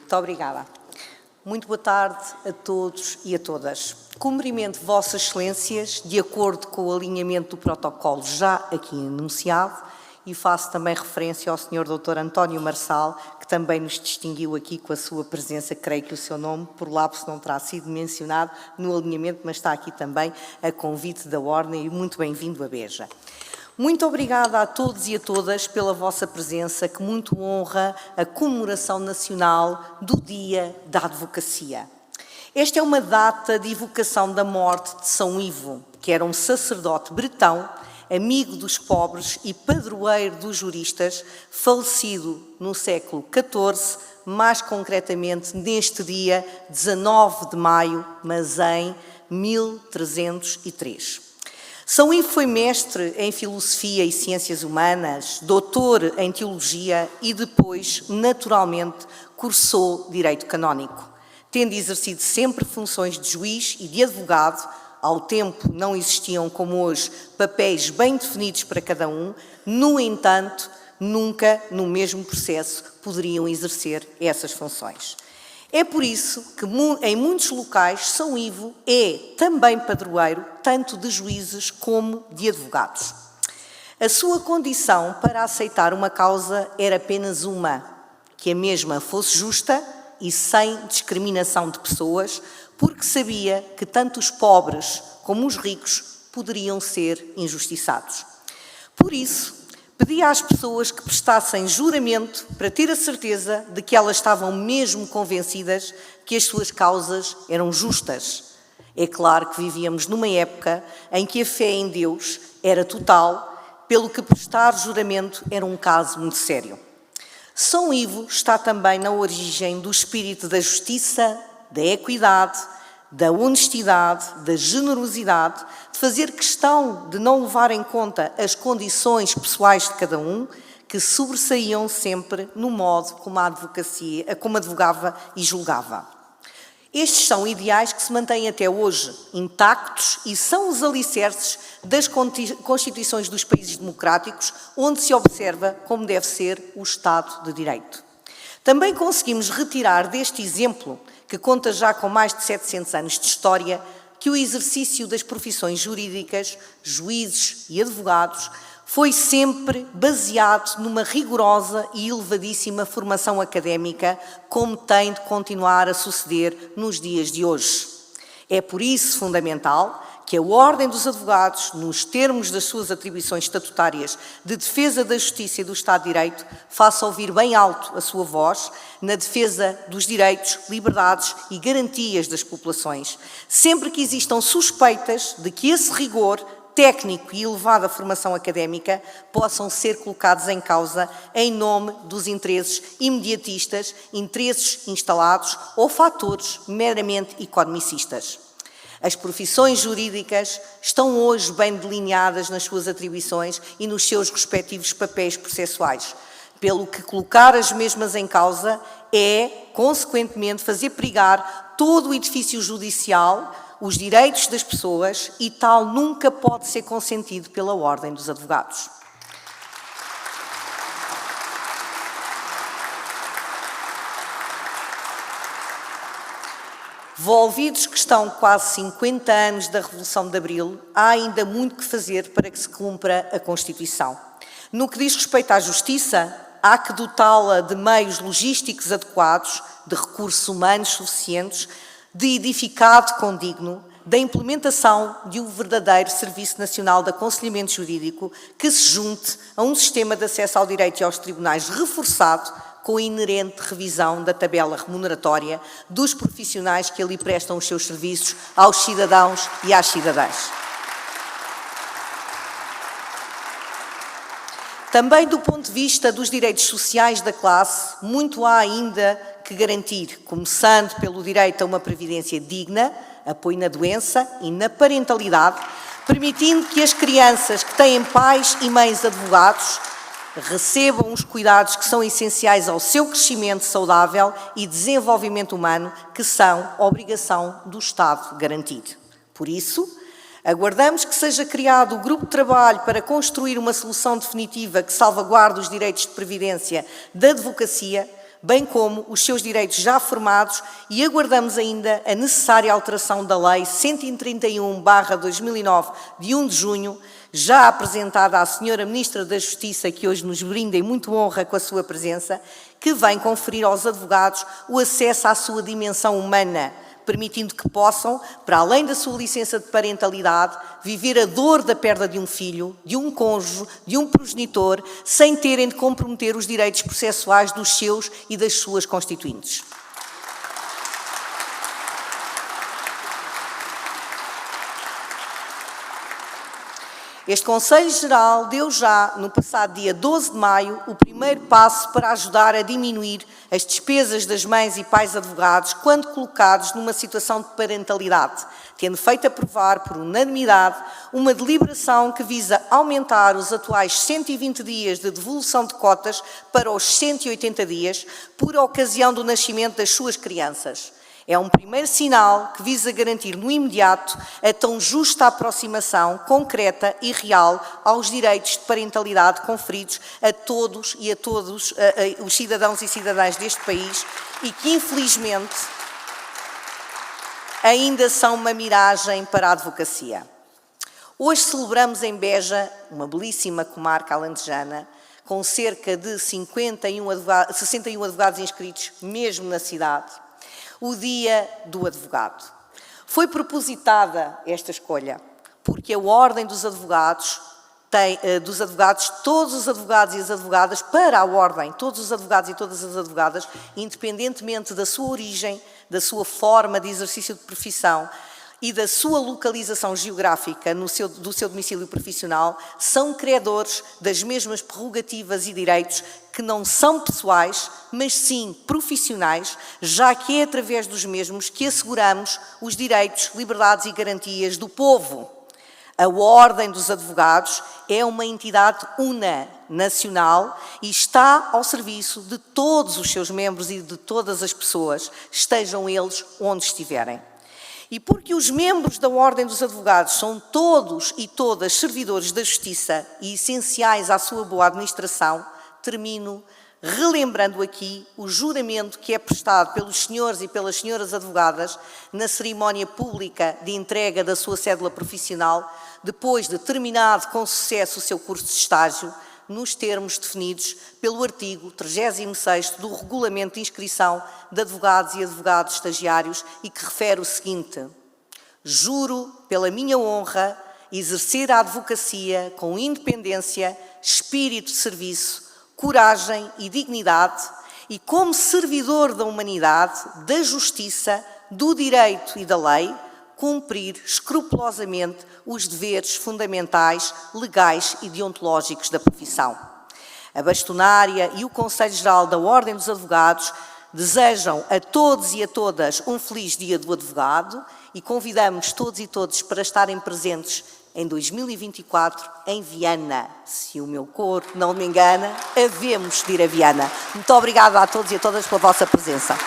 Muito obrigada. Muito boa tarde a todos e a todas. Cumprimento Vossas Excelências, de acordo com o alinhamento do protocolo já aqui enunciado, e faço também referência ao Sr. Dr. António Marçal, que também nos distinguiu aqui com a sua presença. Creio que o seu nome, por lapso, não terá sido mencionado no alinhamento, mas está aqui também a convite da Ordem, e muito bem-vindo a Beja. Muito obrigada a todos e a todas pela vossa presença, que muito honra a comemoração nacional do Dia da Advocacia. Esta é uma data de evocação da morte de São Ivo, que era um sacerdote bretão, amigo dos pobres e padroeiro dos juristas, falecido no século XIV, mais concretamente neste dia 19 de maio, mas em 1303. São Ivo foi mestre em Filosofia e Ciências Humanas, doutor em Teologia e depois, naturalmente, cursou Direito Canónico, tendo exercido sempre funções de juiz e de advogado. Ao tempo não existiam, como hoje, papéis bem definidos para cada um, no entanto, nunca no mesmo processo poderiam exercer essas funções. É por isso que, em muitos locais, São Ivo é também padroeiro, tanto de juízes como de advogados. A sua condição para aceitar uma causa era apenas uma, que a mesma fosse justa e sem discriminação de pessoas, porque sabia que tanto os pobres como os ricos poderiam ser injustiçados. Por isso, pedia às pessoas que prestassem juramento para ter a certeza de que elas estavam mesmo convencidas que as suas causas eram justas. É claro que vivíamos numa época em que a fé em Deus era total, pelo que prestar juramento era um caso muito sério. São Ivo está também na origem do espírito da justiça, da equidade, da honestidade, da generosidade, de fazer questão de não levar em conta as condições pessoais de cada um, que sobressaíam sempre no modo como a advocacia, como advogava e julgava. Estes são ideais que se mantêm até hoje intactos e são os alicerces das constituições dos países democráticos, onde se observa como deve ser o Estado de Direito. Também conseguimos retirar deste exemplo, que conta já com mais de 700 anos de história, que o exercício das profissões jurídicas, juízes e advogados, foi sempre baseado numa rigorosa e elevadíssima formação académica, como tem de continuar a suceder nos dias de hoje. É por isso fundamental que a Ordem dos Advogados, nos termos das suas atribuições estatutárias de defesa da justiça e do Estado de Direito, faça ouvir bem alto a sua voz na defesa dos direitos, liberdades e garantias das populações, sempre que existam suspeitas de que esse rigor técnico e elevada formação académica possam ser colocados em causa em nome dos interesses imediatistas, interesses instalados ou fatores meramente economicistas. As profissões jurídicas estão hoje bem delineadas nas suas atribuições e nos seus respectivos papéis processuais, pelo que colocar as mesmas em causa é, consequentemente, fazer perigar todo o edifício judicial, os direitos das pessoas, e tal nunca pode ser consentido pela Ordem dos Advogados. Volvidos que estão quase 50 anos da Revolução de Abril, há ainda muito que fazer para que se cumpra a Constituição. No que diz respeito à justiça, há que dotá-la de meios logísticos adequados, de recursos humanos suficientes, de edificado condigno, da implementação de um verdadeiro Serviço Nacional de Aconselhamento Jurídico que se junte a um sistema de acesso ao direito e aos tribunais reforçado, com a inerente revisão da tabela remuneratória dos profissionais que ali prestam os seus serviços aos cidadãos e às cidadãs. Também do ponto de vista dos direitos sociais da classe, muito há ainda que garantir, começando pelo direito a uma previdência digna, apoio na doença e na parentalidade, permitindo que as crianças que têm pais e mães advogados recebam os cuidados que são essenciais ao seu crescimento saudável e desenvolvimento humano, que são obrigação do Estado garantir. Por isso, aguardamos que seja criado o grupo de trabalho para construir uma solução definitiva que salvaguarde os direitos de previdência da advocacia, bem como os seus direitos já formados, e aguardamos ainda a necessária alteração da Lei 131/2009, de 1 de junho, já apresentada à Sra. Ministra da Justiça, que hoje nos brinda em muito honra com a sua presença, que vem conferir aos advogados o acesso à sua dimensão humana, permitindo que possam, para além da sua licença de parentalidade, viver a dor da perda de um filho, de um cônjuge, de um progenitor, sem terem de comprometer os direitos processuais dos seus e das suas constituintes. Este Conselho Geral deu já, no passado dia 12 de maio, o primeiro passo para ajudar a diminuir as despesas das mães e pais advogados quando colocados numa situação de parentalidade, tendo feito aprovar por unanimidade uma deliberação que visa aumentar os atuais 120 dias de devolução de cotas para os 180 dias por ocasião do nascimento das suas crianças. É um primeiro sinal que visa garantir no imediato a tão justa aproximação concreta e real aos direitos de parentalidade conferidos a todos e a todos os cidadãos e cidadãs deste país e que, infelizmente, ainda são uma miragem para a advocacia. Hoje celebramos em Beja, uma belíssima comarca alentejana, com cerca de 61 advogados inscritos mesmo na cidade, o Dia do Advogado. Foi propositada esta escolha porque a Ordem dos Advogados todos os advogados e as advogadas, para a Ordem, todos os advogados e todas as advogadas, independentemente da sua origem, da sua forma de exercício de profissão e da sua localização geográfica do seu domicílio profissional, são credores das mesmas prerrogativas e direitos que não são pessoais, mas sim profissionais, já que é através dos mesmos que asseguramos os direitos, liberdades e garantias do povo. A Ordem dos Advogados é uma entidade nacional e está ao serviço de todos os seus membros e de todas as pessoas, estejam eles onde estiverem. E porque os membros da Ordem dos Advogados são todos e todas servidores da Justiça e essenciais à sua boa administração, termino relembrando aqui o juramento que é prestado pelos senhores e pelas senhoras advogadas na cerimónia pública de entrega da sua cédula profissional, depois de terminado com sucesso o seu curso de estágio, nos termos definidos pelo artigo 36º do Regulamento de Inscrição de Advogados e Advogados Estagiários e que refere o seguinte: juro pela minha honra exercer a advocacia com independência, espírito de serviço, coragem e dignidade e como servidor da humanidade, da justiça, do direito e da lei, cumprir escrupulosamente os deveres fundamentais, legais e deontológicos da profissão. A bastonária e o Conselho Geral da Ordem dos Advogados desejam a todos e a todas um feliz Dia do Advogado e convidamos todos e todas para estarem presentes em 2024 em Viana. Se o meu cor não me engana, havemos de ir a Viana. Muito obrigada a todos e a todas pela vossa presença.